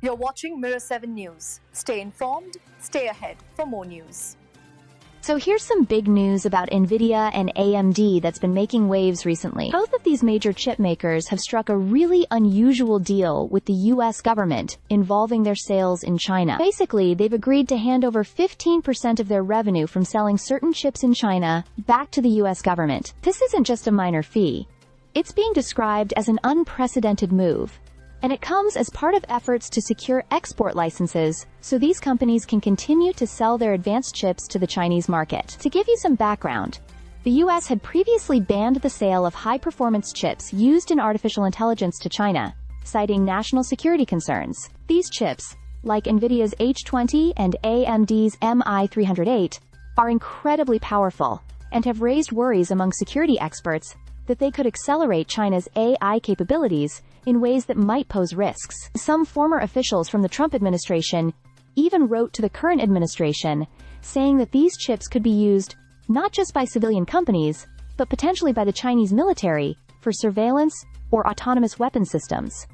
You're watching Mirror 7 News. Stay informed, stay ahead for more news. So here's some big news about Nvidia and AMD that's been making waves recently. Both of these major chip makers have struck a really unusual deal with the US government involving their sales in China. Basically, they've agreed to hand over 15% of their revenue from selling certain chips in China back to the US government. This isn't just a minor fee. It's being described as an unprecedented move, and it comes as part of efforts to secure export licenses so these companies can continue to sell their advanced chips to the Chinese market. To give you some background, the US had previously banned the sale of high-performance chips used in artificial intelligence to China, citing national security concerns. These chips, like Nvidia's H20 and AMD's MI308, are incredibly powerful and have raised worries among security experts that they could accelerate China's AI capabilities in ways that might pose risks. Some former officials from the Trump administration even wrote to the current administration, saying that these chips could be used not just by civilian companies, but potentially by the Chinese military for surveillance or autonomous weapon systems.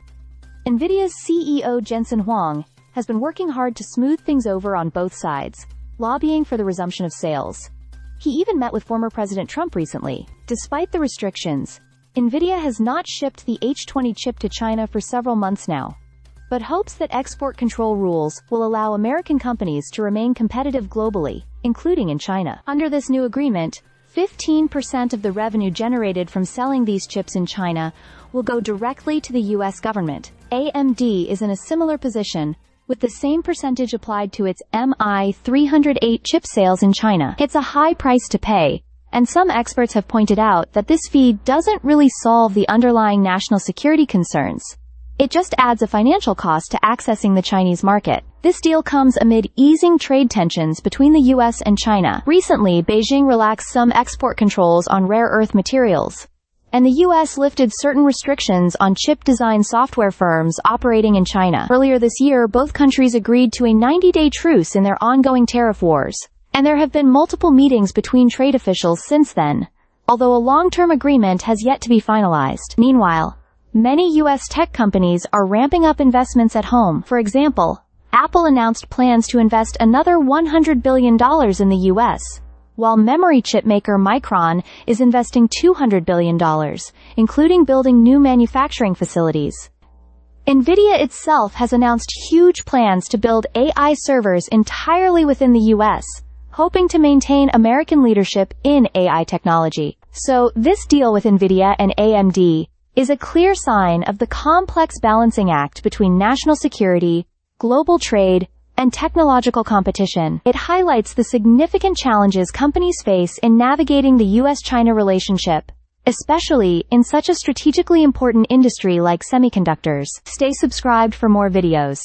Nvidia's CEO Jensen Huang has been working hard to smooth things over on both sides, lobbying for the resumption of sales. He even met with former President Trump recently. Despite the restrictions, Nvidia has not shipped the H20 chip to China for several months now, but hopes that export control rules will allow American companies to remain competitive globally, including in China. Under this new agreement, 15% of the revenue generated from selling these chips in China will go directly to the US government. AMD is in a similar position, with the same percentage applied to its MI308 chip sales in China. It's a high price to pay, and some experts have pointed out that this fee doesn't really solve the underlying national security concerns. It just adds a financial cost to accessing the Chinese market. This deal comes amid easing trade tensions between the US and China. Recently, Beijing relaxed some export controls on rare earth materials, and the US lifted certain restrictions on chip design software firms operating in China. Earlier this year, both countries agreed to a 90-day truce in their ongoing tariff wars, and there have been multiple meetings between trade officials since then, although a long-term agreement has yet to be finalized. Meanwhile, many US tech companies are ramping up investments at home. For example, Apple announced plans to invest another $100 billion in the US, while memory chip maker Micron is investing $200 billion, including building new manufacturing facilities. Nvidia itself has announced huge plans to build AI servers entirely within the US, hoping to maintain American leadership in AI technology. So, this deal with Nvidia and AMD is a clear sign of the complex balancing act between national security, global trade, and technological competition. It highlights the significant challenges companies face in navigating the US-China relationship, especially in such a strategically important industry like semiconductors. Stay subscribed for more videos.